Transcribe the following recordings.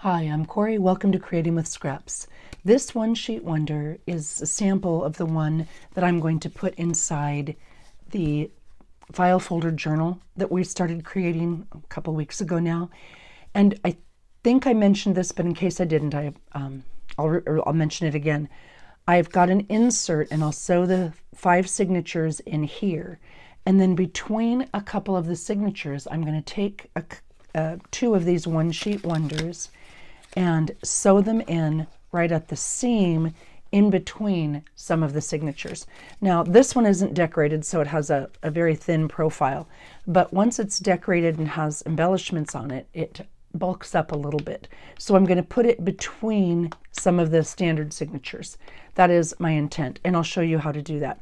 Hi, I'm Corey. Welcome to Creating with Scraps. This one sheet wonder is a sample of the one that I'm going to put inside the file folder journal that we started creating a couple weeks ago now. And I think I mentioned this, but in case I didn't, I'll mention it again. I've got an insert and I'll sew the 5 signatures in here. And then between a couple of the signatures, I'm going to take 2 of these one sheet wonders and sew them in right at the seam in between some of the signatures. Now, this one isn't decorated, so it has a very thin profile. But once it's decorated and has embellishments on it, it bulks up a little bit. So I'm going to put it between some of the standard signatures. That is my intent, and I'll show you how to do that.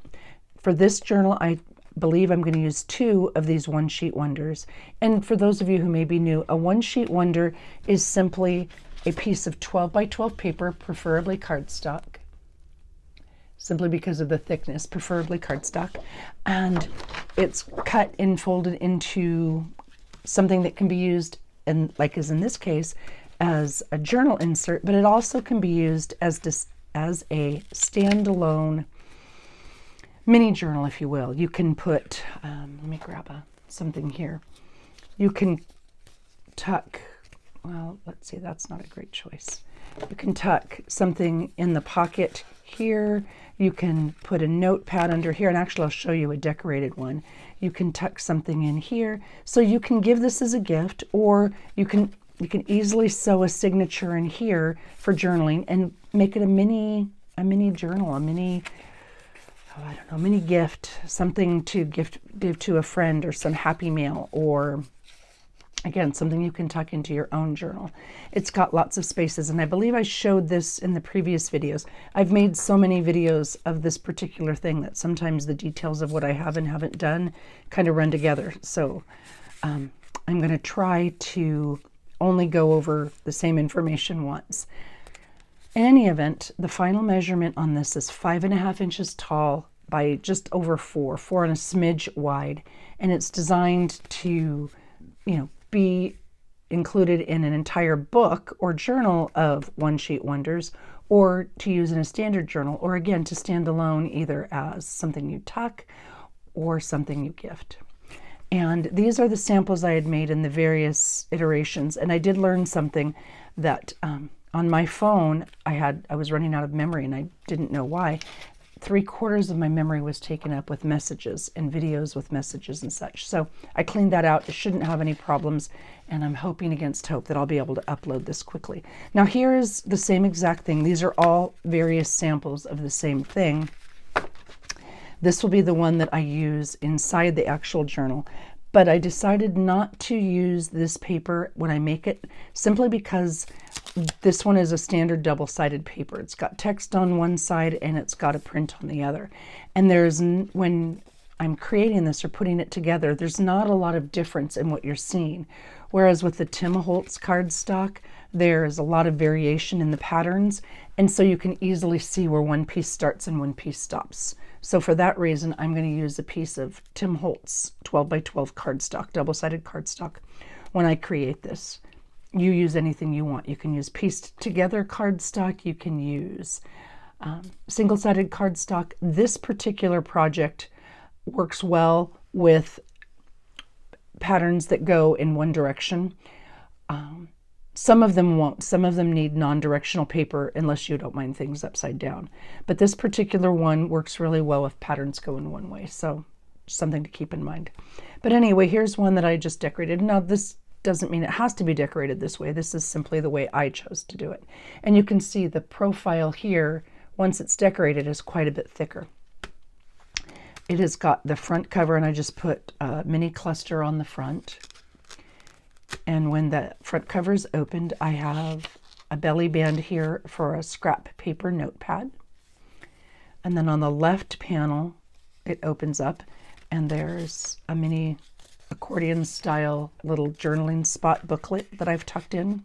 For this journal, I believe I'm going to use 2 of these one sheet wonders. And for those of you who may be new, a one sheet wonder is simply a piece of 12 by 12 paper, preferably cardstock, simply because of the thickness, preferably cardstock. And it's cut and folded into something that can be used, and like as in this case, as a journal insert, but it also can be used as a standalone mini journal, if you will. You can put, let me grab something here. You can tuck, well, let's see, that's not a great choice. You can tuck something in the pocket here. You can put a notepad under here, and actually I'll show you a decorated one. You can tuck something in here. So you can give this as a gift, or you can easily sew a signature in here for journaling and make it a mini journal, a mini, I don't know, mini gift, something to give to a friend, or some happy mail, or again, something you can tuck into your own journal. It's got lots of spaces, and I believe I showed this in the previous videos. I've made so many videos of this particular thing that sometimes the details of what I have and haven't done kind of run together. So I'm going to try to only go over the same information once. In any event, the final measurement on this is 5.5 inches tall by just over 4 and a smidge wide, and it's designed to, be included in an entire book or journal of one sheet wonders, or to use in a standard journal, or again to stand alone either as something you tuck or something you gift. And these are the samples I had made in the various iterations, and I did learn something that on my phone I was running out of memory, and I didn't know why. 3/4 of my memory was taken up with messages and videos with messages and such. So I cleaned that out. It shouldn't have any problems, and I'm hoping against hope that I'll be able to upload this quickly. Now here is the same exact thing. These are all various samples of the same thing. This will be the one that I use inside the actual journal, but I decided not to use this paper when I make it, simply because this one is a standard double-sided paper. It's got text on one side and it's got a print on the other. And when I'm creating this or putting it together, there's not a lot of difference in what you're seeing. Whereas with the Tim Holtz cardstock, there's a lot of variation in the patterns, and so you can easily see where one piece starts and one piece stops. So for that reason, I'm going to use a piece of Tim Holtz 12 by 12 cardstock, double-sided cardstock, when I create this. You use anything you want. You can use pieced together cardstock. You can use single-sided cardstock. This particular project works well with patterns that go in one direction. Some of them won't. Some of them need non-directional paper unless you don't mind things upside down. But this particular one works really well if patterns go in one way. So something to keep in mind. But anyway, here's one that I just decorated. Now this doesn't mean it has to be decorated this way. This is simply the way I chose to do it. And you can see the profile here, once it's decorated, is quite a bit thicker. It has got the front cover, and I just put a mini cluster on the front. And when the front cover is opened, I have a belly band here for a scrap paper notepad. And then on the left panel, it opens up, and there's a mini accordion style little journaling spot booklet that I've tucked in.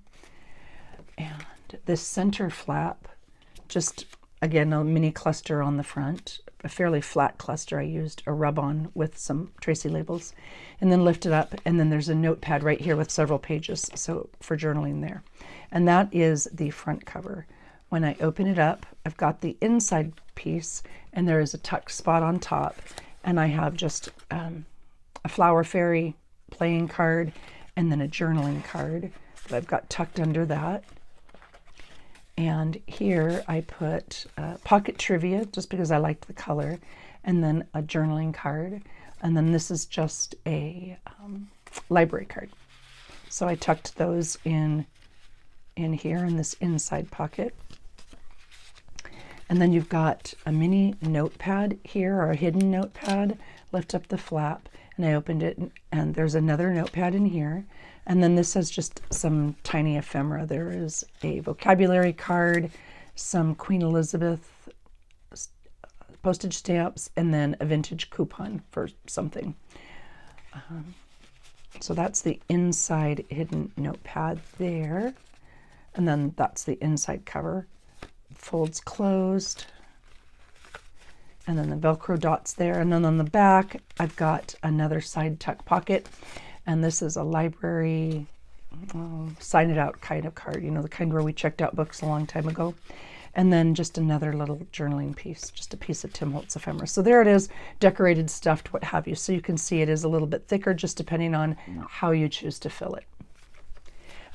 And this center flap, just again a mini cluster on the front, a fairly flat cluster. I used a rub-on with some Tracy labels, and then lift it up, and then there's a notepad right here with several pages, so for journaling there. and that is the front cover. When I open it up, I've got the inside piece, and there is a tuck spot on top, and I have just a Flower Fairy playing card and then a journaling card that I've got tucked under that. And here I put pocket trivia just because I liked the color, and then a journaling card, and then this is just a library card. So I tucked those in here in this inside pocket. And then you've got a mini notepad here, or a hidden notepad. Lift up the flap, and I opened it, and there's another notepad in here. And then this has just some tiny ephemera. There is a vocabulary card, some Queen Elizabeth postage stamps, and then a vintage coupon for something. So that's the inside hidden notepad there. And then that's the inside cover. Folds closed. And then the Velcro dots there. And then on the back, I've got another side tuck pocket. And this is a library sign it out kind of card, you know, the kind where we checked out books a long time ago. And then just another little journaling piece, just a piece of Tim Holtz ephemera. So there it is, decorated, stuffed, what have you. So you can see it is a little bit thicker, just depending on how you choose to fill it.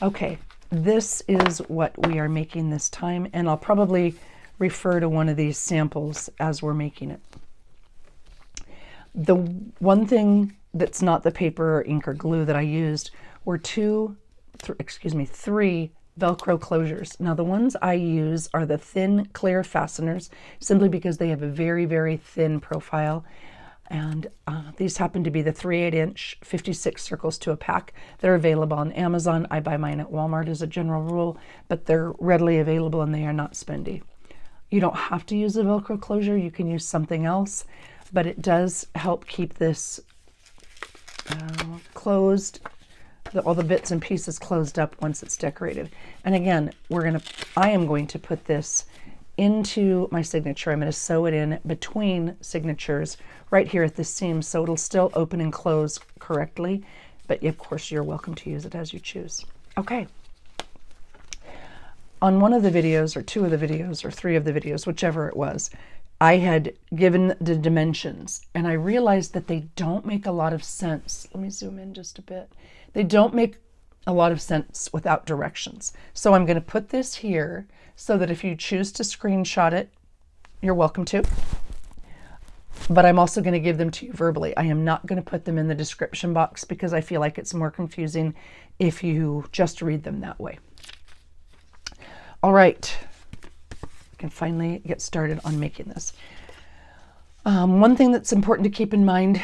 Okay, this is what we are making this time, and I'll probably refer to one of these samples as we're making it. The one thing that's not the paper or ink or glue that I used were three Velcro closures. Now the ones I use are the thin clear fasteners, simply because they have a very, very thin profile. And these happen to be the 3/8 inch 56 circles to a pack. They're available on Amazon. I buy mine at Walmart as a general rule, but they're readily available and they are not spendy. You don't have to use a Velcro closure. You can use something else, but it does help keep this closed, all the bits and pieces closed up once it's decorated. And again, I am going to put this into my signature. I'm going to sew it in between signatures right here at the seam, so it'll still open and close correctly, but of course you're welcome to use it as you choose. Okay. On one of the videos, or two of the videos, or three of the videos, whichever it was, I had given the dimensions, and I realized that they don't make a lot of sense. Let me zoom in just a bit. They don't make a lot of sense without directions. So I'm going to put this here so that if you choose to screenshot it, you're welcome to. But I'm also going to give them to you verbally. I am not going to put them in the description box because I feel like it's more confusing if you just read them that way. All right. I can finally get started on making this. One thing that's important to keep in mind,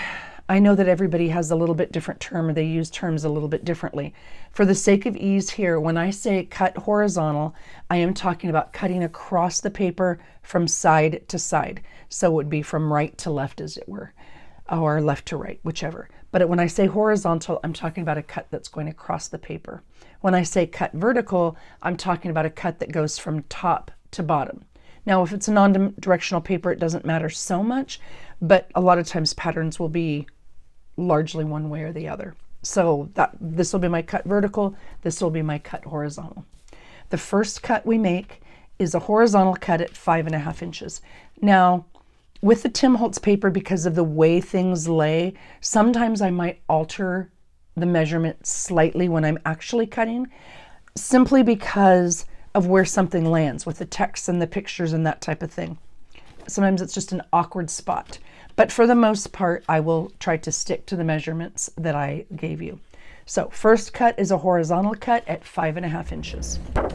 I know that everybody has a little bit different term, or they use terms a little bit differently. For the sake of ease here, when I say cut horizontal, I am talking about cutting across the paper from side to side. So it would be from right to left, as it were, or left to right, whichever. But when I say horizontal, I'm talking about a cut that's going across the paper. When I say cut vertical, I'm talking about a cut that goes from top to bottom. Now, if it's a non-directional paper, it doesn't matter so much, but a lot of times patterns will be largely one way or the other. So this will be my cut vertical, this will be my cut horizontal. The first cut we make is a horizontal cut at 5.5 inches. Now, with the Tim Holtz paper, because of the way things lay, sometimes I might alter the measurement slightly when I'm actually cutting, simply because of where something lands with the text and the pictures and that type of thing. Sometimes it's just an awkward spot. But for the most part, I will try to stick to the measurements that I gave you. So first cut is a horizontal cut at 5.5 inches. And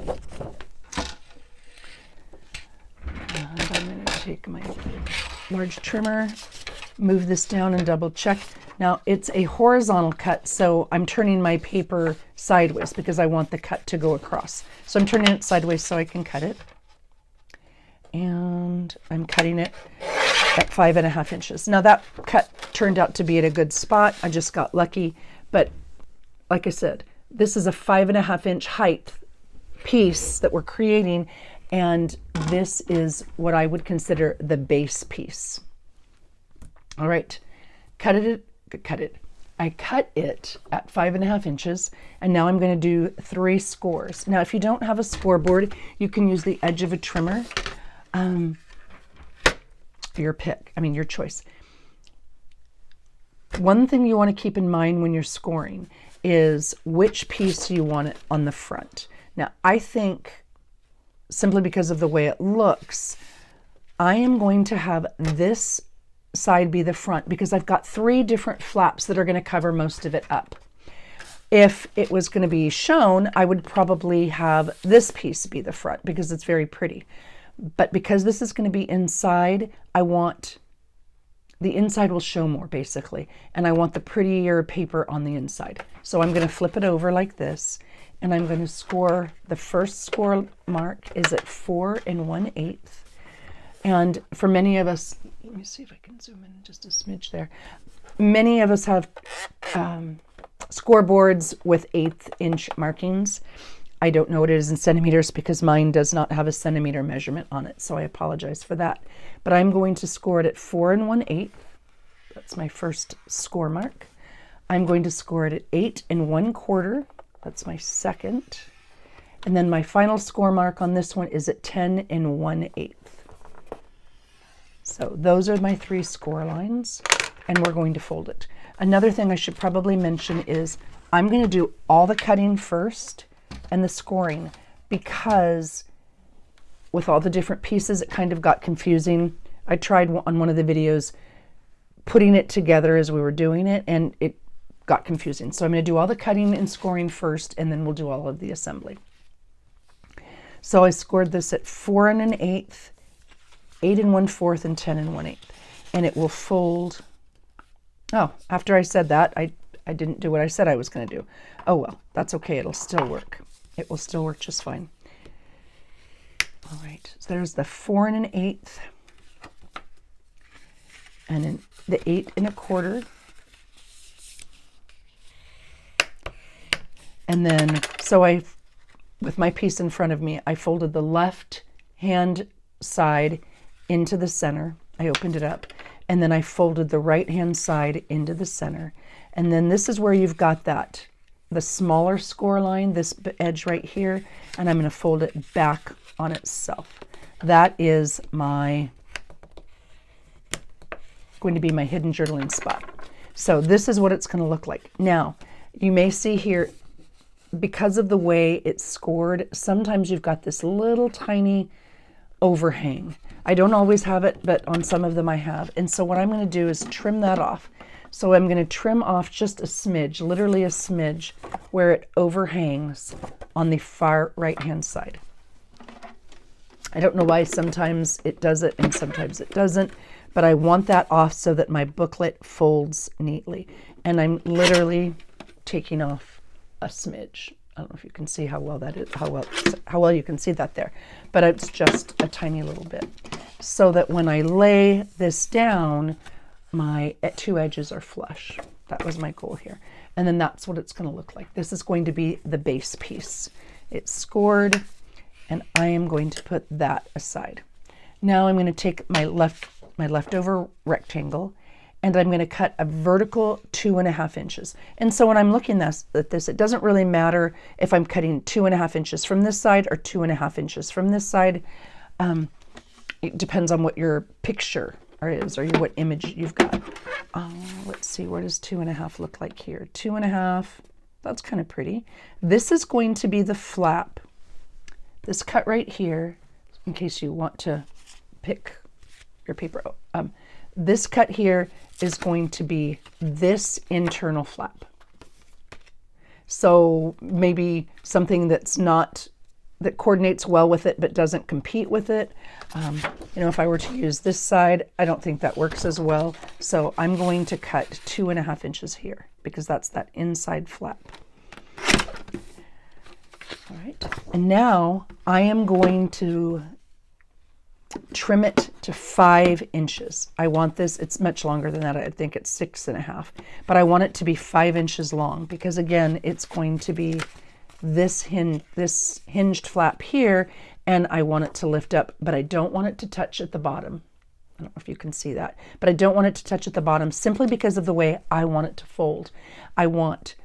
I'm going to take my large trimmer, move this down and double check. Now it's a horizontal cut, so I'm turning my paper sideways because I want the cut to go across. So I'm turning it sideways so I can cut it. And I'm cutting it at 5.5 inches. Now that cut turned out to be at a good spot. I just got lucky. But like I said, this is a 5.5 inch height piece that we're creating. And this is what I would consider the base piece. All right, cut it. I cut it at 5.5 inches, and now I'm going to do 3 scores. Now, if you don't have a scoreboard, you can use the edge of a trimmer. Your pick, your choice. One thing you want to keep in mind when you're scoring is which piece you want it on the front. Now, I think simply because of the way it looks, I am going to have this side be the front because I've got 3 different flaps that are going to cover most of it up. If it was going to be shown, I would probably have this piece be the front because it's very pretty. But because this is going to be inside, I want the inside will show more basically, and I want the prettier paper on the inside. So I'm going to flip it over like this, and I'm going to score. The first score mark is at 4 1/8. And for many of us, let me see if I can zoom in just a smidge there. Many of us have scoreboards with 1/8 inch markings. I don't know what it is in centimeters because mine does not have a centimeter measurement on it, so I apologize for that. But I'm going to score it at 4 1/8. That's my first score mark. I'm going to score it at 8 1/4. That's my second. And then my final score mark on this one is at 10 1/8. So those are my 3 score lines, and we're going to fold it. Another thing I should probably mention is I'm going to do all the cutting first and the scoring, because with all the different pieces it kind of got confusing. I tried on one of the videos putting it together as we were doing it, and it got confusing. So I'm going to do all the cutting and scoring first, and then we'll do all of the assembly. So I scored this at 4 1/8, 8 1/4, and 10 1/8, and it will fold. Oh, after I said that, I didn't do what I said I was going to do. Oh well, that's okay. It'll still work. It will still work just fine. All right, so there's the 4 1/8, and then the 8 1/4, and then so with my piece in front of me, I folded the left hand side into the center. I opened it up, and then I folded the right hand side into the center. And then this is where you've got the smaller score line, this edge right here, and I'm going to fold it back on itself. That is going to be my hidden journaling spot. So this is what it's going to look like. Now, you may see here, because of the way it's scored, sometimes you've got this little tiny overhang. I don't always have it, but on some of them I have. And so what I'm going to do is trim that off. So I'm going to trim off just a smidge, literally a smidge, where it overhangs on the far right-hand side. I don't know why sometimes it does it and sometimes it doesn't, but I want that off so that my booklet folds neatly. And I'm literally taking off a smidge. I don't know if you can see how well that is, how well you can see that there, but it's just a tiny little bit, so that when I lay this down, my 2 edges are flush. That was my goal here. And then that's what it's going to look like. This is going to be the base piece. It's scored, and I am going to put that aside. Now I'm going to take my leftover rectangle, and I'm going to cut a vertical 2.5 inches. And so when I'm looking at this, it doesn't really matter if I'm cutting 2.5 inches from this side or 2.5 inches from this side. It depends on what your picture is, or what image you've got. Let's see, where does 2.5 look like here? 2.5, that's kind of pretty. This is going to be the flap. This cut right here, in case you want to pick your paper. This cut here is going to be this internal flap. So maybe something that coordinates well with it but doesn't compete with it. If I were to use this side, I don't think that works as well. So I'm going to cut 2.5 inches here because that's that inside flap. All right, and now I am going to trim it to 5 inches. I want this, it's much longer than that. I think it's 6.5, but I want it to be 5 inches long because again, it's going to be this hinged flap here, and I want it to lift up, but I don't want it to touch at the bottom. I don't know if you can see that, but I don't want it to touch at the bottom simply because of the way I want it to fold. I want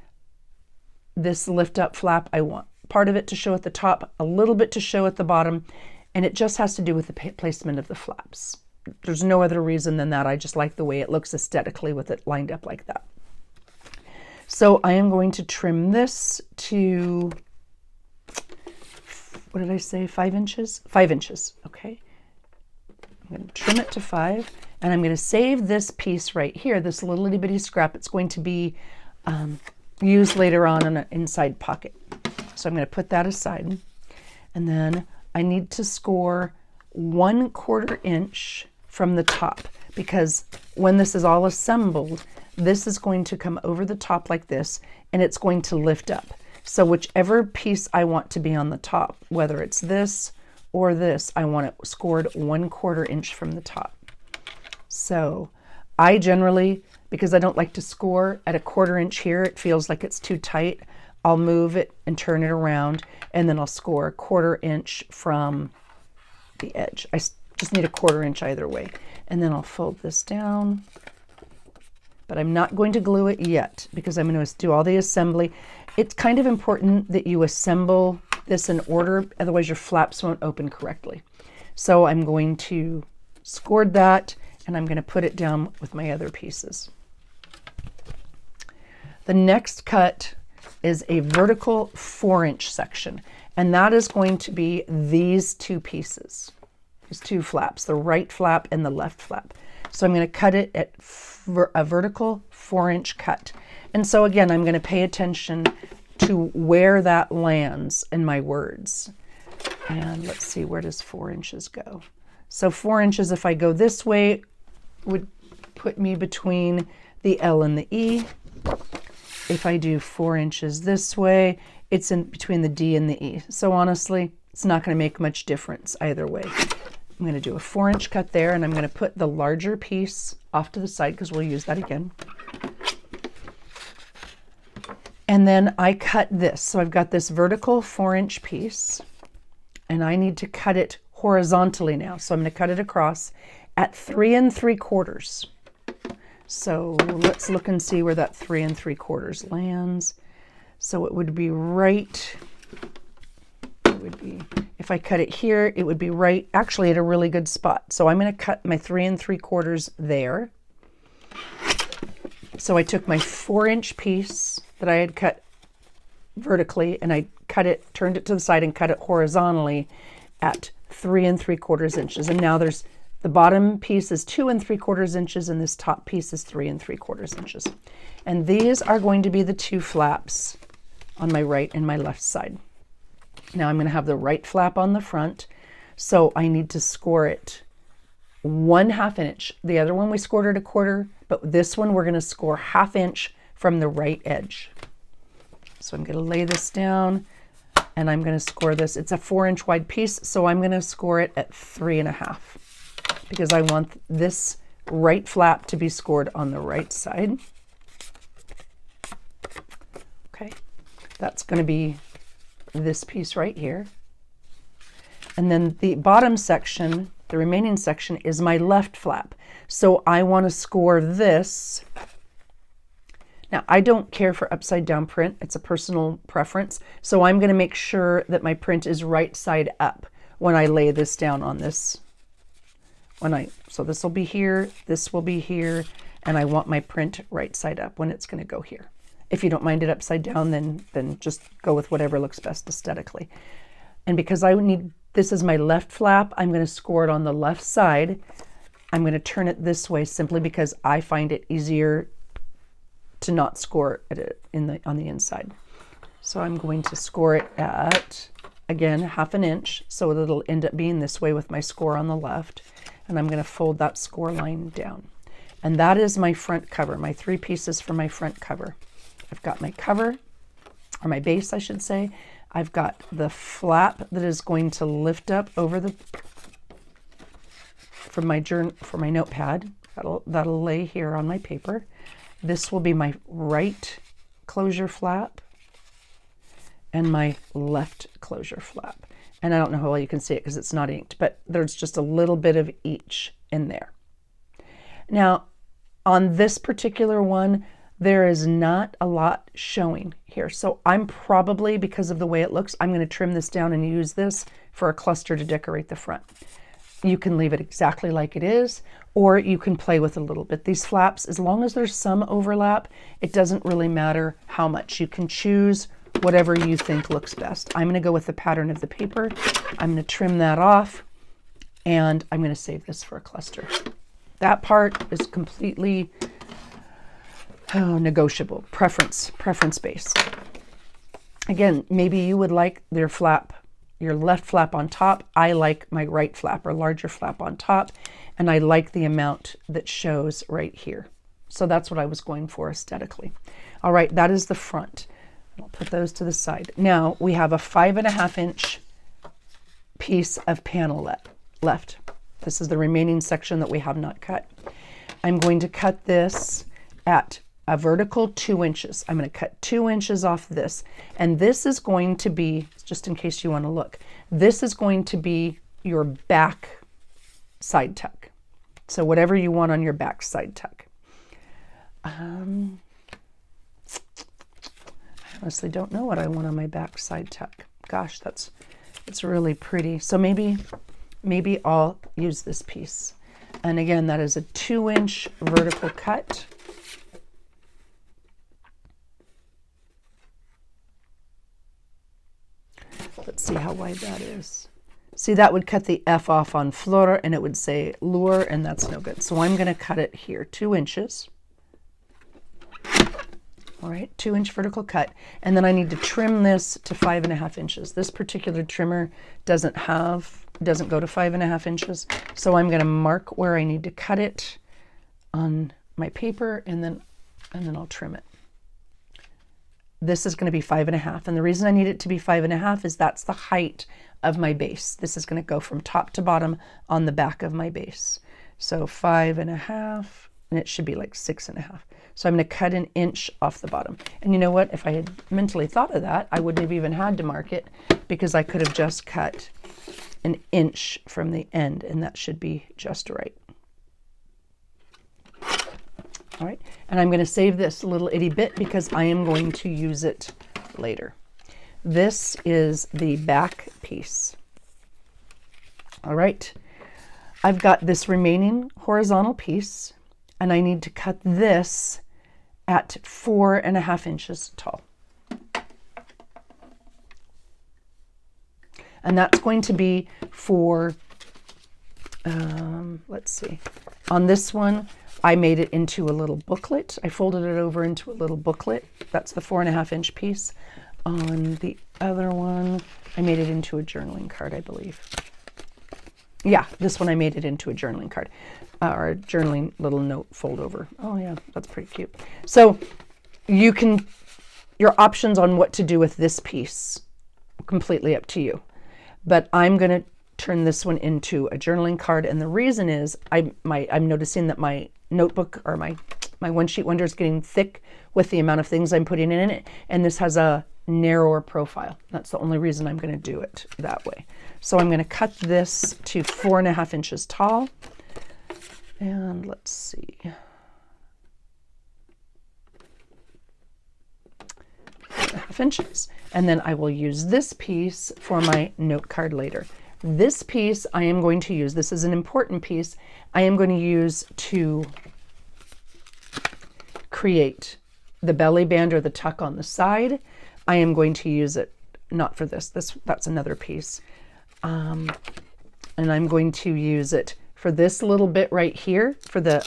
this lift up flap. I want part of it to show at the top, a little bit to show at the bottom, and it just has to do with the placement of the flaps. There's no other reason than that. I just like the way it looks aesthetically with it lined up like that. So I am going to trim this to, what did I say, 5 inches? 5 inches, okay. I'm going to trim it to 5, and I'm going to save this piece right here, this little itty bitty scrap. It's going to be used later on in an inside pocket. So I'm going to put that aside. And then I need to score 1/4 inch from the top, because when this is all assembled, this is going to come over the top like this, and it's going to lift up. So whichever piece I want to be on the top, whether it's this or this, I want it scored 1/4 inch from the top. So I generally, because I don't like to score at a 1/4 inch here, it feels like it's too tight, I'll move it and turn it around, and then I'll score 1/4 inch from the edge. I just need a 1/4 inch either way. And then I'll fold this down, but I'm not going to glue it yet because I'm going to do all the assembly. It's kind of important that you assemble this in order, otherwise your flaps won't open correctly. So I'm going to score that, and I'm going to put it down with my other pieces. The next cut is a vertical 4-inch section, and that is going to be these two pieces, these two flaps, the right flap and the left flap. So I'm going to cut it at a vertical 4-inch cut. And so again, I'm going to pay attention to where that lands in my words. And let's see, where does 4 inches go? So 4 inches, if I go this way, would put me between the L and the E. If I do 4 inches this way, it's in between the D and the E. So honestly, it's not going to make much difference either way. I'm going to do a 4-inch cut there, and I'm going to put the larger piece off to the side because we'll use that again. And then I cut this. So I've got this vertical 4-inch piece, and I need to cut it horizontally now. So I'm going to cut it across at 3 3/4. So let's look and see where that 3 3/4 lands. So it would be right, it would be, if I cut it here, it would be right, actually at a really good spot. So I'm going to cut my 3 3/4 there. So I took my 4-inch piece that I had cut vertically, and I cut it, turned it to the side and cut it horizontally at 3 3/4 inches. And now there's, the bottom piece is 2 3/4 inches, and this top piece is 3 3/4 inches. And these are going to be the two flaps on my right and my left side. Now I'm going to have the right flap on the front, so I need to score it 1/2 inch. The other one we scored at 1/4, but this one we're going to score 1/2 inch from the right edge. So I'm going to lay this down, and I'm going to score this. It's a 4-inch wide piece, so I'm going to score it at 3 1/2 because I want this right flap to be scored on the right side. Okay, that's going to be this piece right here. And then the bottom section, the remaining section, is my left flap. So I want to score this. Now, I don't care for upside down print. It's a personal preference. So I'm going to make sure that my print is right side up when I lay this down on this. So this will be here, this will be here, and I want my print right side up when it's going to go here. If you don't mind it upside down, then just go with whatever looks best aesthetically. And because I need, this is my left flap, I'm going to score it on the left side. I'm going to turn it this way simply because I find it easier to not score it on the inside. So I'm going to score it at, again, 1/2 inch, so that it'll end up being this way with my score on the left. And I'm going to fold that score line down. And that is my front cover, my 3 pieces for my front cover. I've got my cover, or my base, I should say. I've got the flap that is going to lift up over the, for my notepad. That'll lay here on my paper. This will be my right closure flap and my left closure flap. And I don't know how well you can see it because it's not inked, but there's just a little bit of each in there. Now, on this particular one, there is not a lot showing here. So I'm probably, because of the way it looks, I'm going to trim this down and use this for a cluster to decorate the front. You can leave it exactly like it is, or you can play with it a little bit. These flaps, as long as there's some overlap, it doesn't really matter how much. You can choose whatever you think looks best. I'm going to go with the pattern of the paper. I'm going to trim that off, and I'm going to save this for a cluster. That part is completely negotiable, preference based. Again, maybe you would like your left flap on top. I like my right flap or larger flap on top, and I like the amount that shows right here. So that's what I was going for aesthetically. All right, that is the front. I'll put those to the side. Now we have a 5.5 inch piece of panel left. This is the remaining section that we have not cut. I'm going to cut this at a vertical 2 inches. I'm going to cut 2 inches off this. And this is going to be, just in case you want to look, this is going to be your back side tuck. So whatever you want on your back side tuck. I honestly don't know what I want on my back side tuck. Gosh, it's really pretty. So maybe I'll use this piece. And again, that is a 2 inch vertical cut. Let's see how wide that is. See, that would cut the F off on flor, and it would say lure, and that's no good. So I'm going to cut it here, 2 inches. All right, 2 inch vertical cut. And then I need to trim this to 5.5 inches. This particular trimmer doesn't go to 5.5 inches. So I'm going to mark where I need to cut it on my paper, and then I'll trim it. This is going to be 5.5. And the reason I need it to be 5.5 is that's the height of my base. This is going to go from top to bottom on the back of my base. So 5.5, and it should be like 6.5. So I'm going to cut an inch off the bottom. And you know what? If I had mentally thought of that, I wouldn't have even had to mark it, because I could have just cut an inch from the end, and that should be just right. All right, and I'm going to save this little itty bit because I am going to use it later. This is the back piece. All right, I've got this remaining horizontal piece, and I need to cut this at 4.5 inches tall. And that's going to be for, let's see, on this one, I made it into a little booklet. I folded it over into a little booklet. That's the 4.5 inch piece. On the other one, I made it into a journaling card, I believe. Yeah, this one I made it into a journaling card, or a journaling little note fold over. Oh yeah, that's pretty cute. So your options on what to do with this piece, completely up to you. But I'm going to turn this one into a journaling card, and the reason is I'm noticing that my notebook, or my One Sheet Wonder, is getting thick with the amount of things I'm putting in it, and this has a narrower profile. That's the only reason I'm going to do it that way. So I'm going to cut this to 4.5 inches tall, and let's see, 4.5 inches, and then I will use this piece for my note card later. This piece I am going to use, this is an important piece, I am going to use to create the belly band or the tuck on the side. I am going to use it, not for that's another piece. And I'm going to use it for this little bit right here, for the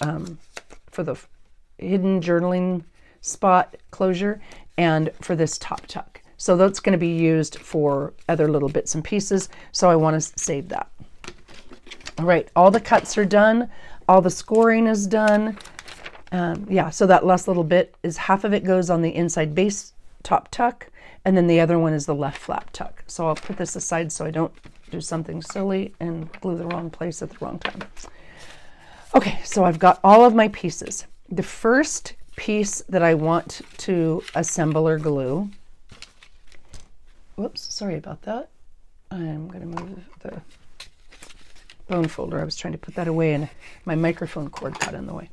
hidden journaling spot closure, and for this top tuck. So that's going to be used for other little bits and pieces. So I want to save that. All right, all the cuts are done. All the scoring is done. Yeah, so that last little bit is, half of it goes on the inside base top tuck, and then the other one is the left flap tuck. So I'll put this aside so I don't do something silly and glue the wrong place at the wrong time. Okay, so I've got all of my pieces. The first piece that I want to assemble or glue, whoops, sorry about that. I'm going to move bone folder. I was trying to put that away and my microphone cord got in the way.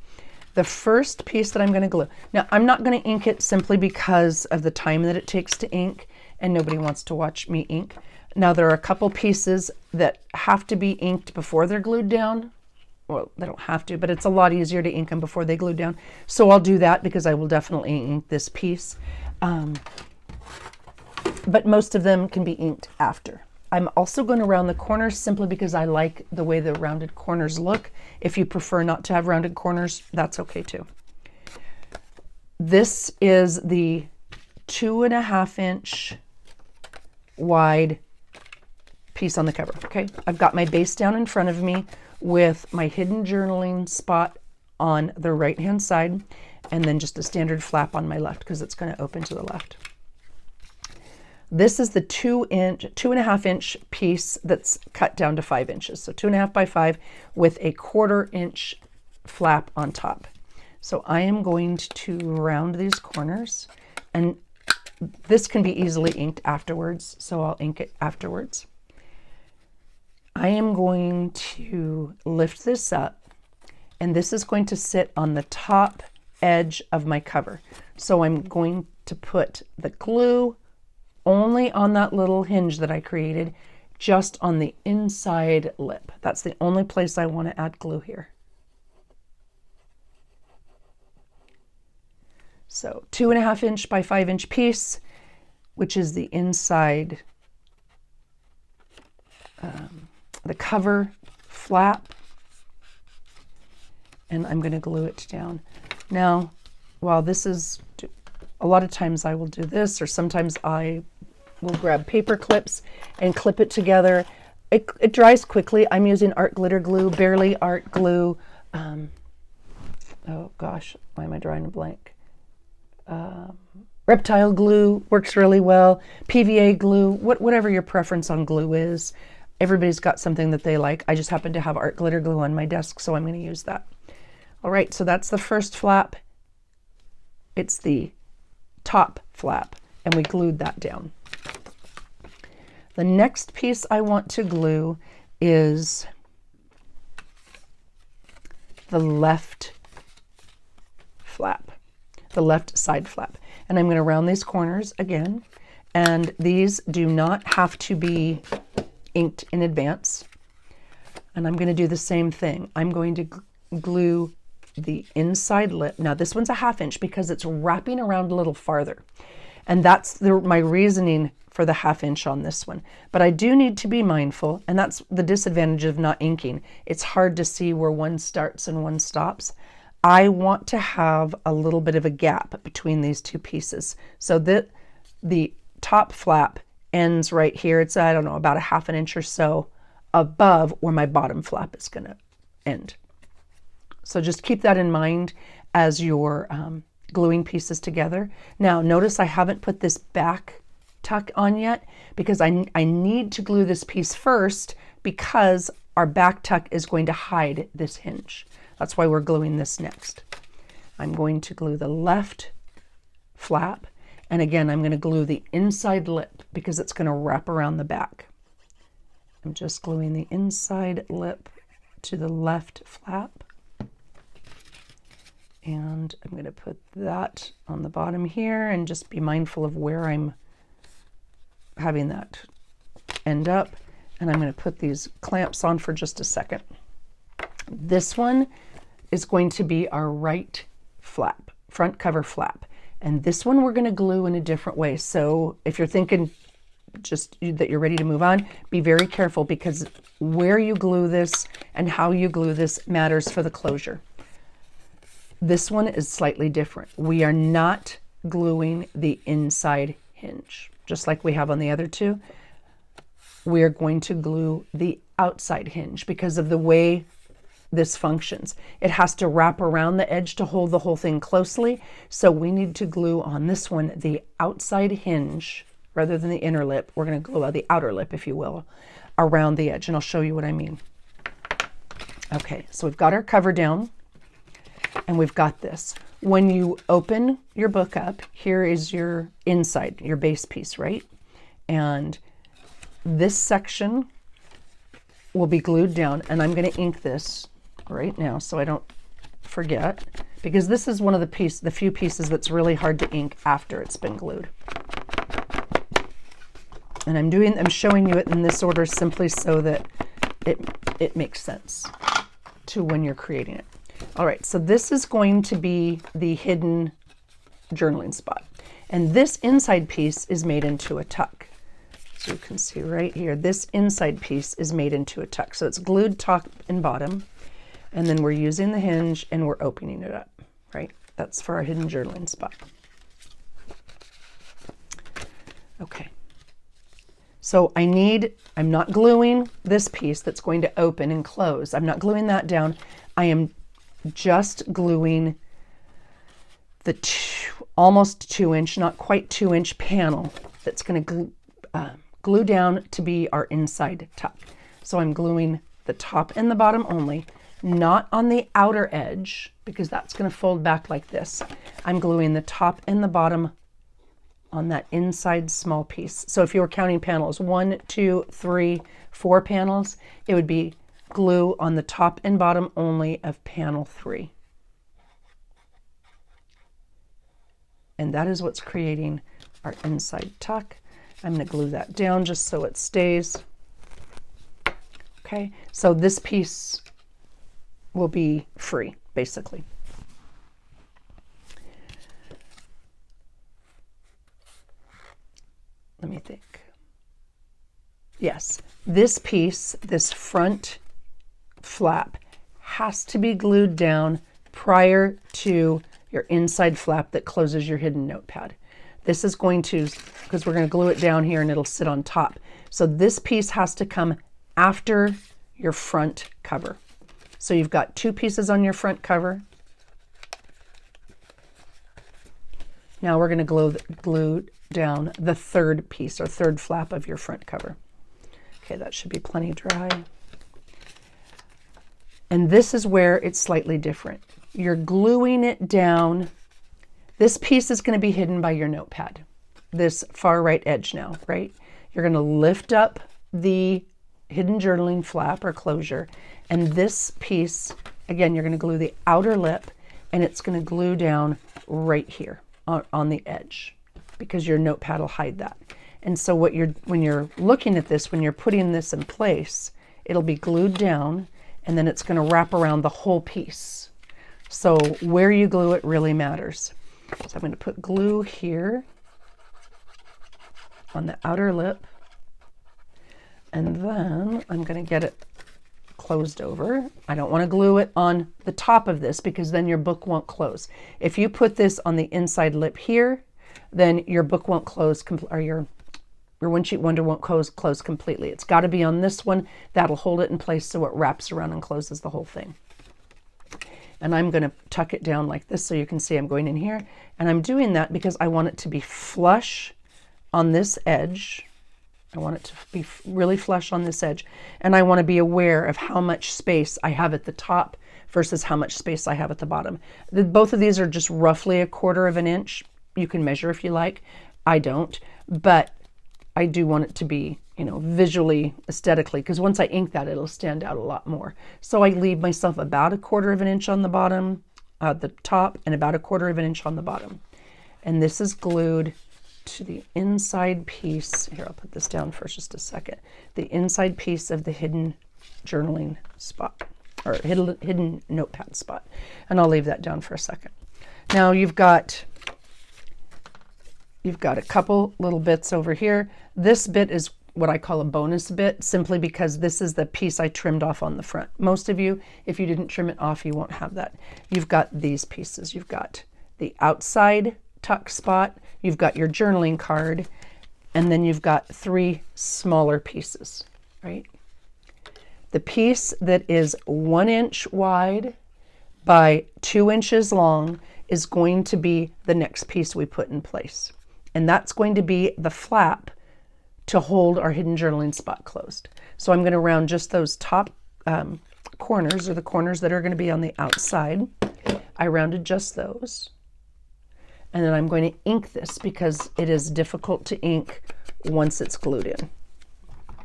The first piece that I'm going to glue. Now, I'm not going to ink it simply because of the time that it takes to ink, and nobody wants to watch me ink. Now, there are a couple pieces that have to be inked before they're glued down. Well, they don't have to, but it's a lot easier to ink them before they glue down. So I'll do that because I will definitely ink this piece. But most of them can be inked after. I'm also going to round the corners simply because I like the way the rounded corners look. If you prefer not to have rounded corners, that's okay too. This is the 2.5 inch wide piece on the cover. Okay, I've got my base down in front of me with my hidden journaling spot on the right hand side, and then just a standard flap on my left because it's going to open to the left. This is the 2.5 inch piece that's cut down to 5 inches. So 2.5 by 5 with a 1/4 inch flap on top. So I am going to round these corners, and this can be easily inked afterwards. So I'll ink it afterwards. I am going to lift this up, and this is going to sit on the top edge of my cover. So I'm going to put the glue only on that little hinge that I created, just on the inside lip. That's the only place I want to add glue here. So 2.5 inch by 5 inch piece, which is the inside, the cover flap, and I'm going to glue it down. Now, while this is, a lot of times I will do this, or sometimes I will grab paper clips and clip it together. It dries quickly. I'm using art glitter glue, barely art glue. Oh gosh, why am I drawing a blank? Reptile glue works really well. PVA glue, whatever your preference on glue is. Everybody's got something that they like. I just happen to have art glitter glue on my desk, so I'm going to use that. All right, so that's the first flap. It's the top flap, and we glued that down. The next piece I want to glue is the left flap, the left side flap. And I'm going to round these corners again, and these do not have to be inked in advance. And I'm going to do the same thing. I'm going to glue the inside lip. Now this one's a 1/2 inch because it's wrapping around a little farther. And that's my reasoning for the 1/2 inch on this one. But I do need to be mindful, and that's the disadvantage of not inking. It's hard to see where one starts and one stops. I want to have a little bit of a gap between these two pieces so that the top flap ends right here. It's, I don't know, about a 1/2 inch or so above where my bottom flap is going to end. So just keep that in mind as you're gluing pieces together. Now notice I haven't put this back tuck on yet because I need to glue this piece first because our back tuck is going to hide this hinge. That's why we're gluing this next. I'm going to glue the left flap, and again I'm going to glue the inside lip because it's going to wrap around the back. I'm just gluing the inside lip to the left flap. And I'm going to put that on the bottom here and just be mindful of where I'm having that end up. And I'm going to put these clamps on for just a second. This one is going to be our right flap, front cover flap. And this one we're going to glue in a different way. So if you're thinking just that you're ready to move on, be very careful because where you glue this and how you glue this matters for the closure. This one is slightly different. We are not gluing the inside hinge, just like we have on the other two. We are going to glue the outside hinge because of the way this functions. It has to wrap around the edge to hold the whole thing closely. So we need to glue on this one the outside hinge rather than the inner lip. We're going to glue out the outer lip, if you will, around the edge, and I'll show you what I mean. Okay, so we've got our cover down. And we've got this. When you open your book up, here is your inside, your base piece, right? And this section will be glued down, and I'm going to ink this right now so I don't forget, because this is one of the few pieces that's really hard to ink after it's been glued. And I'm showing you it in this order simply so that it makes sense to when you're creating it. All right, so this is going to be the hidden journaling spot. And this inside piece is made into a tuck. So you can see right here, this inside piece is made into a tuck. So it's glued top and bottom, and then we're using the hinge and we're opening it up, right? That's for our hidden journaling spot. Okay. So I'm not gluing this piece that's going to open and close. I'm not gluing that down. I am just gluing the almost 2-inch, not quite 2-inch panel that's going to glue down to be our inside tuck. So I'm gluing the top and the bottom only, not on the outer edge, because that's going to fold back like this. I'm gluing the top and the bottom on that inside small piece. So if you were counting panels, 1, 2, 3, 4 panels, it would be glue on the top and bottom only of panel 3. And that is what's creating our inside tuck. I'm going to glue that down just so it stays. Okay, so this piece will be free, basically. Let me think. Yes, this piece, this front flap, has to be glued down prior to your inside flap that closes your hidden notepad. This is going to, because we're going to glue it down here and it'll sit on top. So this piece has to come after your front cover. So you've got 2 pieces on your front cover. Now we're going to glue down the third piece or third flap of your front cover. Okay, that should be plenty dry. And this is where it's slightly different. You're gluing it down. This piece is going to be hidden by your notepad, this far right edge now, right? You're going to lift up the hidden journaling flap or closure, and this piece, again, you're going to glue the outer lip, and it's going to glue down right here on the edge, because your notepad will hide that. And so when you're looking at this, when you're putting this in place, it'll be glued down, and then it's going to wrap around the whole piece. So where you glue it really matters. So I'm going to put glue here on the outer lip, and then I'm going to get it closed over. I don't want to glue it on the top of this because then your book won't close. If you put this on the inside lip here, then your book won't close, or your One Sheet Wonder won't close completely. It's got to be on this one. That'll hold it in place so it wraps around and closes the whole thing. And I'm going to tuck it down like this so you can see I'm going in here. And I'm doing that because I want it to be flush on this edge. I want it to be really flush on this edge. And I want to be aware of how much space I have at the top versus how much space I have at the bottom. Both of these are just roughly 1/4 of an inch. You can measure if you like. I don't. But I do want it to be, visually, aesthetically, because once I ink that, it'll stand out a lot more. So I leave myself about 1/4 of an inch on the bottom, the top, and about 1/4 of an inch on the bottom. And this is glued to the inside piece. Here, I'll put this down for just a second. The inside piece of the hidden journaling spot, or hidden notepad spot. And I'll leave that down for a second. Now you've got a couple little bits over here. This bit is what I call a bonus bit, simply because this is the piece I trimmed off on the front. Most of you, if you didn't trim it off, you won't have that. You've got these pieces. You've got the outside tuck spot, you've got your journaling card, and then you've got 3 smaller pieces, right? The piece that is 1 inch wide by 2 inches long is going to be the next piece we put in place. And that's going to be the flap to hold our hidden journaling spot closed. So I'm going to round just those top corners, or the corners that are going to be on the outside. I rounded just those. And then I'm going to ink this because it is difficult to ink once it's glued in.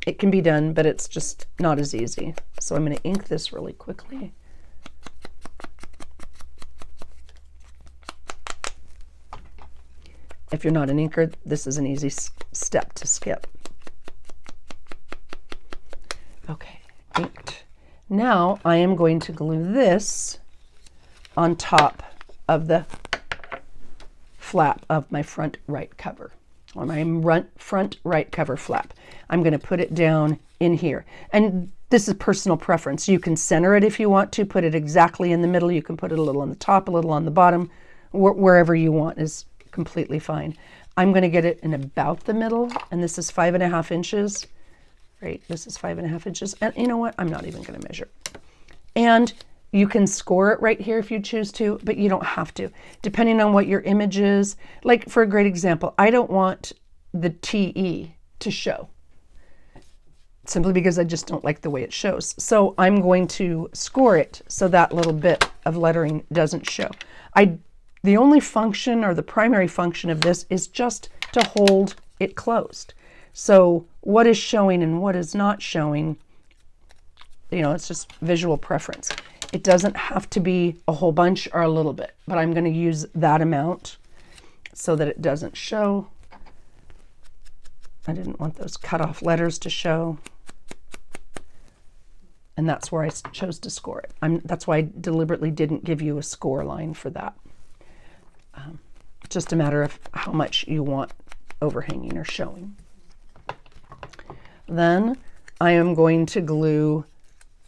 It can be done, but it's just not as easy. So I'm going to ink this really quickly. If you're not an inker, this is an easy step to skip. Okay, inked. Now I am going to glue this on top of the flap of my front right cover, or my front right cover flap. I'm going to put it down in here. And this is personal preference. You can center it if you want to, put it exactly in the middle. You can put it a little on the top, a little on the bottom, wherever you want is completely fine. I'm going to get it in about the middle, and this is 5.5 inches. Right, this is 5.5 inches. And you know what? I'm not even going to measure. And you can score it right here if you choose to, but you don't have to, depending on what your image is. Like for a great example, I don't want the TE to show, simply because I just don't like the way it shows. So I'm going to score it so that little bit of lettering doesn't show. The only function, or the primary function of this, is just to hold it closed. So what is showing and what is not showing, you know, it's just visual preference. It doesn't have to be a whole bunch or a little bit, but I'm going to use that amount so that it doesn't show. I didn't want those cut off letters to show. And that's where I chose to score it. That's why I deliberately didn't give you a score line for that. It's just a matter of how much you want overhanging or showing. Then I am going to glue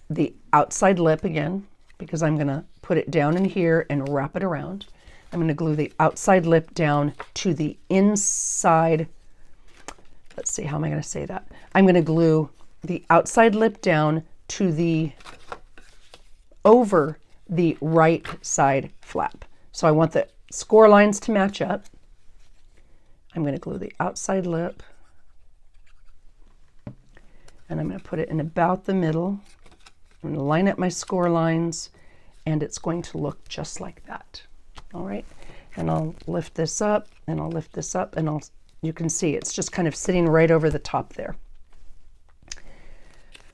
the outside lip again, because I'm going to put it down in here and wrap it around. I'm going to glue the outside lip down to the inside. Let's see, how am I going to say that? I'm going to glue the outside lip down to over the right side flap. So I want the score lines to match up. I'm going to glue the outside lip, and I'm going to put it in about the middle. I'm going to line up my score lines, and it's going to look just like that. All right, and I'll lift this up, and I'll lift this up, and you can see it's just kind of sitting right over the top there.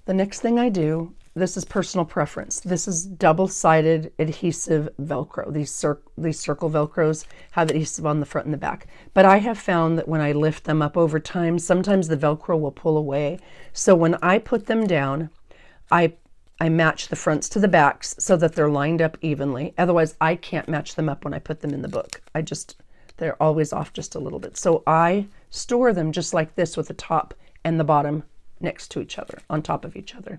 The next thing I do, this is personal preference. This is double-sided adhesive Velcro. These circle Velcros have adhesive on the front and the back. But I have found that when I lift them up over time, sometimes the Velcro will pull away. So when I put them down, I match the fronts to the backs so that they're lined up evenly. Otherwise, I can't match them up when I put them in the book. They're always off just a little bit. So I store them just like this, with the top and the bottom next to each other, on top of each other.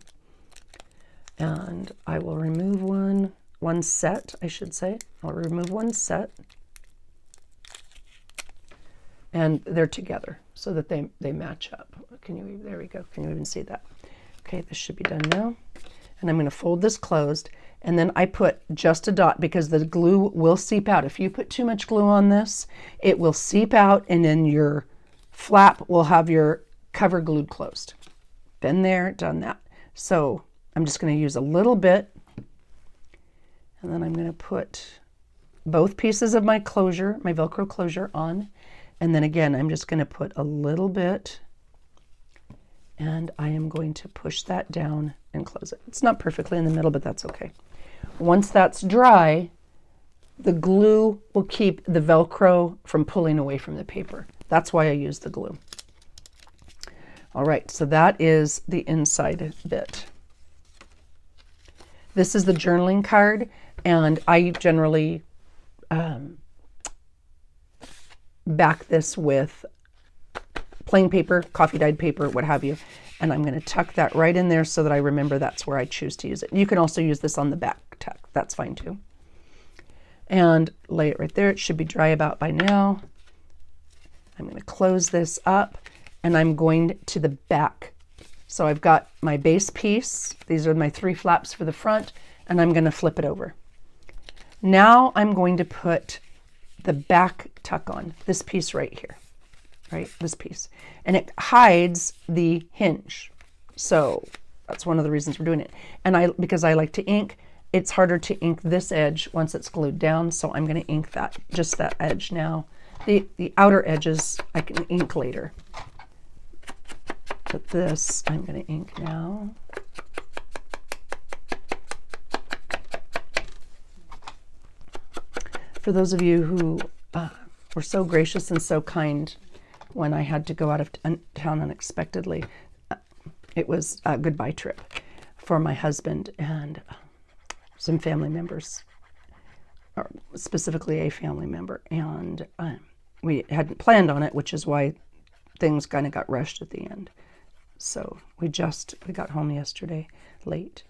And I will remove one set, I should say. I'll remove one set. And they're together so that they match up. There we go. Can you even see that? Okay, this should be done now. And I'm going to fold this closed, and then I put just a dot because the glue will seep out. If you put too much glue on this, it will seep out, and then your flap will have your cover glued closed. Been there, done that. So I'm just going to use a little bit, and then I'm going to put both pieces of my closure, my Velcro closure, on. And then again, I'm just going to put a little bit, and I am going to push that down and close it. It's not perfectly in the middle, but that's okay. Once that's dry, the glue will keep the Velcro from pulling away from the paper. That's why I use the glue. All right, so that is the inside bit. This is the journaling card, and I generally back this with plain paper, coffee dyed paper, what have you. And I'm going to tuck that right in there so that I remember that's where I choose to use it. You can also use this on the back tuck. That's fine too. And lay it right there. It should be dry about by now. I'm going to close this up, and I'm going to the back. So I've got my base piece. These are my 3 flaps for the front, and I'm going to flip it over. Now I'm going to put the back tuck on, this piece right here. Right, this piece, and it hides the hinge. So that's one of the reasons we're doing it. And because I like to ink, it's harder to ink this edge once it's glued down. So I'm going to ink just that edge now. The outer edges I can ink later. But this I'm going to ink now. For those of you who were so gracious and so kind when I had to go out of town unexpectedly, it was a goodbye trip for my husband and some family members, or specifically a family member, and we hadn't planned on it, which is why things kind of got rushed at the end. So we got home yesterday late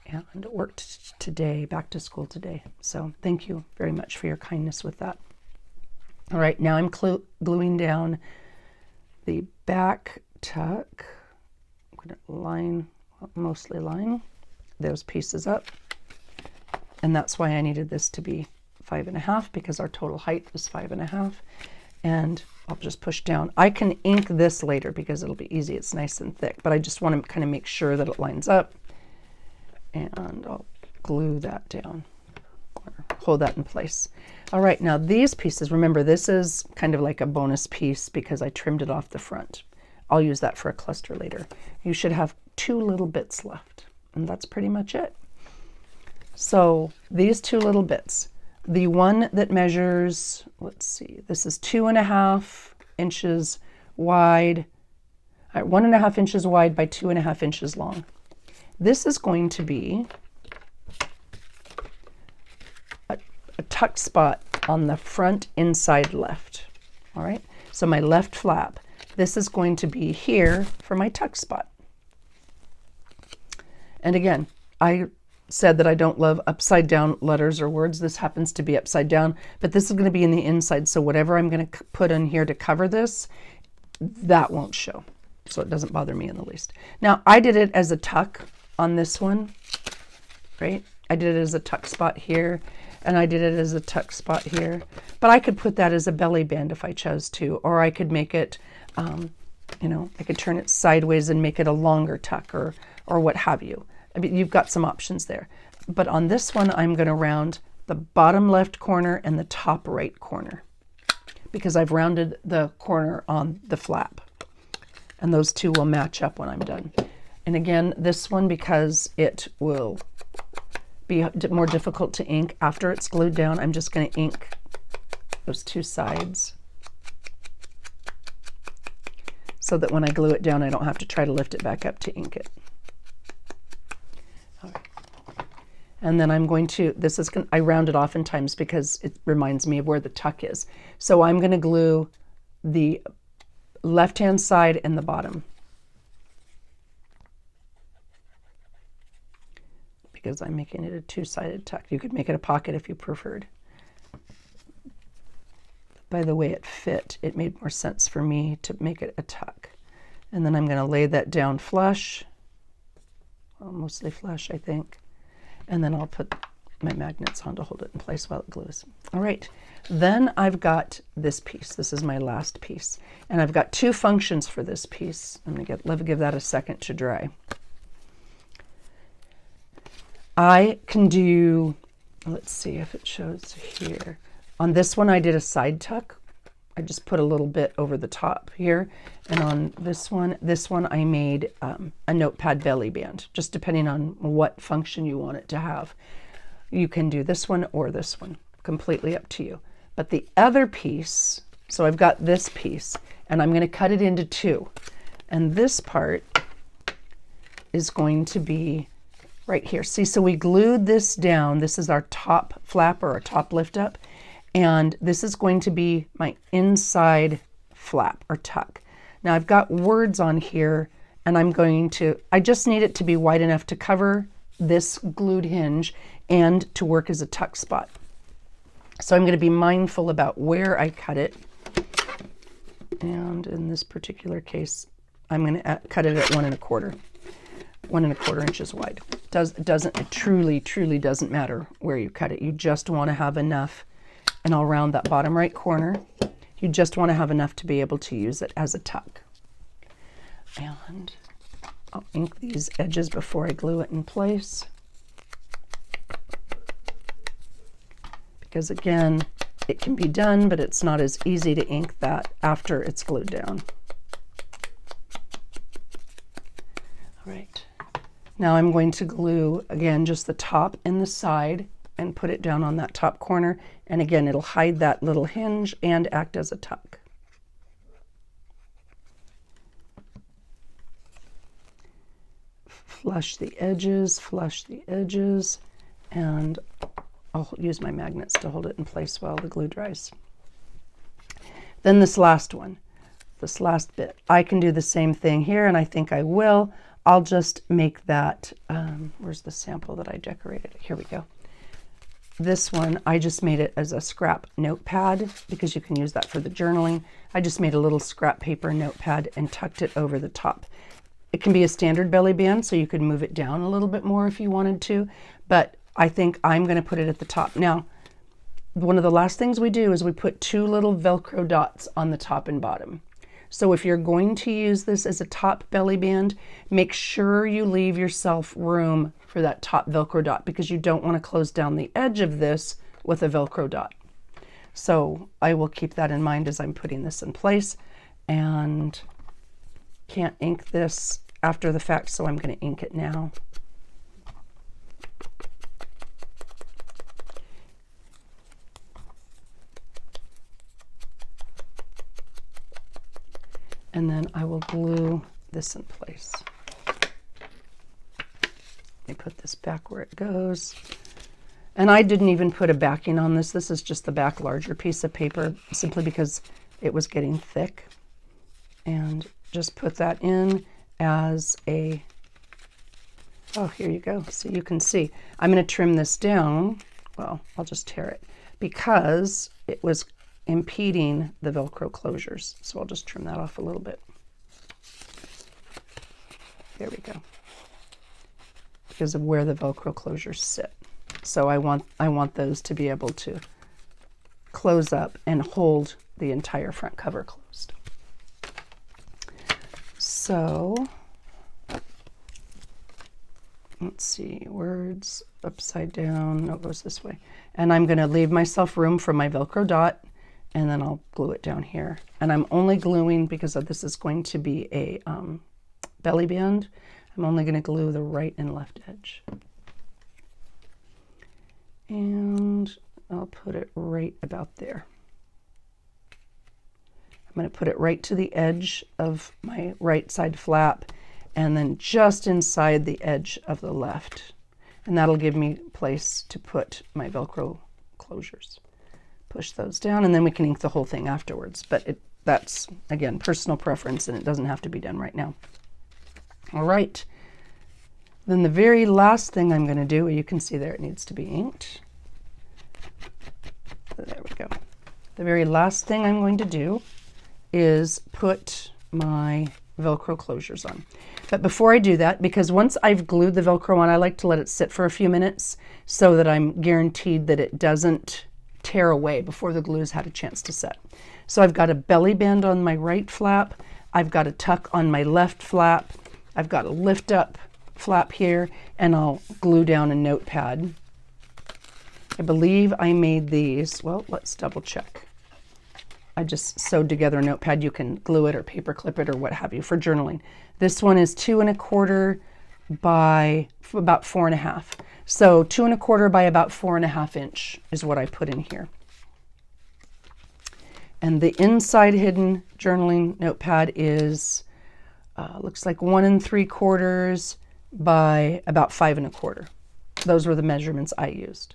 and worked today, back to school today. So thank you very much for your kindness with that. All right, now I'm gluing down the back tuck. I'm going to mostly line those pieces up. And that's why I needed this to be 5.5, because our total height was 5.5. And I'll just push down. I can ink this later because it'll be easy. It's nice and thick, but I just want to kind of make sure that it lines up. And I'll glue that down, or hold that in place. All right, now these pieces, remember this is kind of like a bonus piece because I trimmed it off the front. I'll use that for a cluster later. You should have 2 little bits left, and that's pretty much it. So these 2 little bits, the one that measures, let's see, this is 2.5 inches wide, 1.5 inches wide by 2.5 inches long. This is going to be a tuck spot on the front inside left. All right, so my left flap, this is going to be here for my tuck spot. And again, I said that I don't love upside down letters or words. This happens to be upside down, but this is going to be in the inside. So whatever I'm going to put in here to cover this, that won't show. So it doesn't bother me in the least. Now I did it as a tuck on this one, right? I did it as a tuck spot here, and I did it as a tuck spot here. But I could put that as a belly band if I chose to, or I could make it, you know, I could turn it sideways and make it a longer tuck, or what have you. I mean, you've got some options there. But on this one, I'm going to round the bottom left corner and the top right corner because I've rounded the corner on the flap. And those two will match up when I'm done. And again, this one, because it will be more difficult to ink after it's glued down, I'm just going to ink those 2 sides so that when I glue it down, I don't have to try to lift it back up to ink it. And then I'm going to, I round it oftentimes because it reminds me of where the tuck is. So I'm going to glue the left-hand side and the bottom, because I'm making it a 2-sided tuck. You could make it a pocket if you preferred. By the way it fit, it made more sense for me to make it a tuck. And then I'm going to lay that down flush, well, mostly flush, I think. And then I'll put my magnets on to hold it in place while it glues. All right, then I've got this piece. This is my last piece. And I've got 2 functions for this piece. I'm going to give that a second to dry. I can do, let's see if it shows here. On this one, I did a side tuck. I just put a little bit over the top here. And on this one I made a notepad belly band, just depending on what function you want it to have. You can do this one or this one, completely up to you. But the other piece, so I've got this piece, and I'm going to cut it into 2. And this part is going to be right here. See, so we glued this down. This is our top flap, or our top lift up. And this is going to be my inside flap or tuck. Now I've got words on here, and I just need it to be wide enough to cover this glued hinge and to work as a tuck spot. So I'm going to be mindful about where I cut it. And in this particular case, I'm going to cut it at 1.25 inches wide. It truly doesn't matter where you cut it. You just want to have enough. And I'll round that bottom right corner. You just want to have enough to be able to use it as a tuck. And I'll ink these edges before I glue it in place. Because again, it can be done, but it's not as easy to ink that after it's glued down. All right. Now I'm going to glue, again, just the top and the side and put it down on that top corner. And again, it'll hide that little hinge and act as a tuck. Flush the edges, and I'll use my magnets to hold it in place while the glue dries. Then this last one, this last bit, I can do the same thing here, and I think I will. I'll just make that, where's the sample that I decorated? Here we go. This one, I just made it as a scrap notepad because you can use that for the journaling. I just made a little scrap paper notepad and tucked it over the top. It can be a standard belly band, so you could move it down a little bit more if you wanted to, but I think I'm going to put it at the top. Now, one of the last things we do is we put 2 little Velcro dots on the top and bottom. So if you're going to use this as a top belly band, make sure you leave yourself room for that top Velcro dot because you don't want to close down the edge of this with a Velcro dot. So I will keep that in mind as I'm putting this in place, and can't ink this after the fact, so I'm going to ink it now. And then I will glue this in place. Let me put this back where it goes. And I didn't even put a backing on this. This is just the back larger piece of paper, simply because it was getting thick. And just put that in as a, oh, here you go. So you can see. I'm going to trim this down. Well, I'll just tear it because it was impeding the Velcro closures. So I'll just trim that off a little bit. There we go. Because of where the Velcro closures sit. So I want those to be able to close up and hold the entire front cover closed. So let's see, words upside down, no, it goes this way. And I'm going to leave myself room for my Velcro dot, and then I'll glue it down here. And I'm only gluing, because this is going to be a belly band, I'm only going to glue the right and left edge. And I'll put it right about there. I'm going to put it right to the edge of my right side flap, and then just inside the edge of the left. And that'll give me place to put my Velcro closures. Push those down, and then we can ink the whole thing afterwards. But that's, again, personal preference, and it doesn't have to be done right now. All right. Then the very last thing I'm going to do, you can see there it needs to be inked. There we go. The very last thing I'm going to do is put my Velcro closures on. But before I do that, because once I've glued the Velcro on, I like to let it sit for a few minutes so that I'm guaranteed that it doesn't tear away before the glue's had a chance to set. So I've got a belly band on my right flap, I've got a tuck on my left flap, I've got a lift up flap here, and I'll glue down a notepad. I believe I made these, well, let's double check. I just sewed together a notepad. You can glue it or paper clip it or what have you for journaling. This one is 2 1/4 by about 4 1/2. So 2 1/4 by about 4 1/2 inch is what I put in here. And the inside hidden journaling notepad is, looks like 1 3/4 by about 5 1/4. Those were the measurements I used.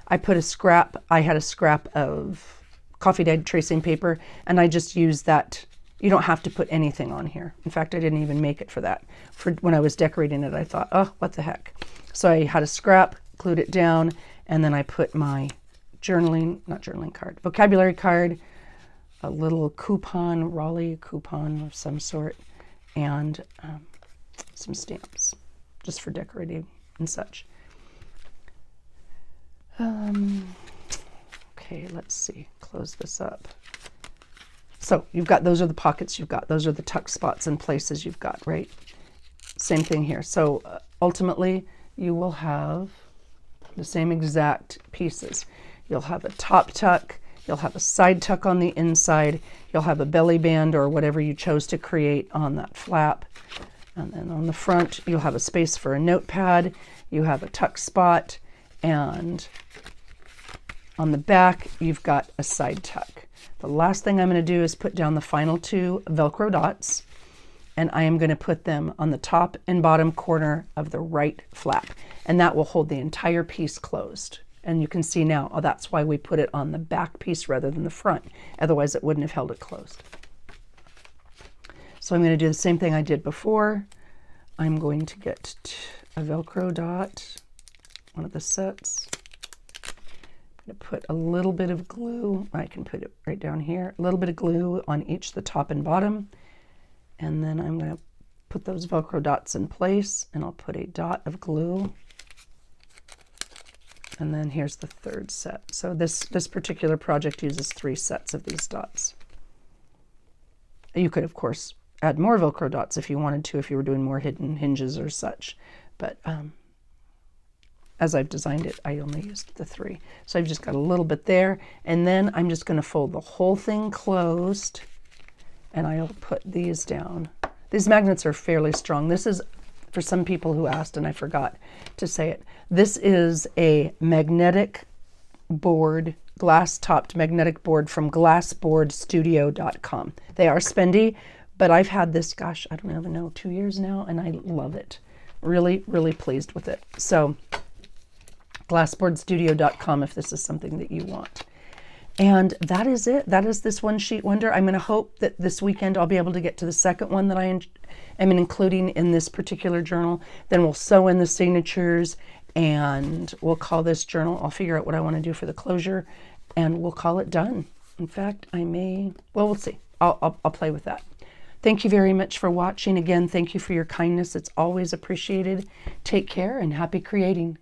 I put a scrap, I had a scrap of coffee dyed tracing paper, and I just used that. You don't have to put anything on here. In fact, I didn't even make it for that. For when I was decorating it, I thought, oh, what the heck. So I had a scrap, glued it down, and then I put my vocabulary card, a little coupon, Raleigh coupon of some sort, and some stamps, just for decorating and such. Okay, let's see, close this up. So you've got, those are the pockets you've got, those are the tuck spots and places you've got, right? Same thing here. So ultimately you will have the same exact pieces. You'll have a top tuck, you'll have a side tuck on the inside, you'll have a belly band or whatever you chose to create on that flap, And then on the front, you'll have a space for a notepad. You have a tuck spot, and on the back, you've got a side tuck. The last thing I'm going to do is put down the final 2 Velcro dots, and I am going to put them on the top and bottom corner of the right flap, and that will hold the entire piece closed. And you can see now, oh, that's why we put it on the back piece rather than the front. Otherwise, it wouldn't have held it closed. So I'm going to do the same thing I did before. I'm going to get a Velcro dot, one of the sets. I'm going to put a little bit of glue. I can put it right down here. A little bit of glue on each the top and bottom. And then I'm going to put those Velcro dots in place, and I'll put a dot of glue. And then here's the 3rd set. So this particular project uses 3 sets of these dots. You could, of course, add more Velcro dots if you wanted to, if you were doing more hidden hinges or such. But as I've designed it, I only used the 3. So I've just got a little bit there. And then I'm just going to fold the whole thing closed, and I'll put these down. These magnets are fairly strong. This is, for some people who asked, and I forgot to say it, this is a magnetic board, glass-topped magnetic board from glassboardstudio.com. They are spendy, but I've had this, gosh, I don't even know, 2 years now, and I love it. Really, really pleased with it. So glassboardstudio.com if this is something that you want. And that is it. That is this one sheet wonder. I'm going to hope that this weekend I'll be able to get to the second one that I am including in this particular journal. Then we'll sew in the signatures, and we'll call this journal. I'll figure out what I want to do for the closure, and we'll call it done. In fact, I may, well, we'll see. I'll play with that. Thank you very much for watching. Again, thank you for your kindness. It's always appreciated. Take care and happy creating.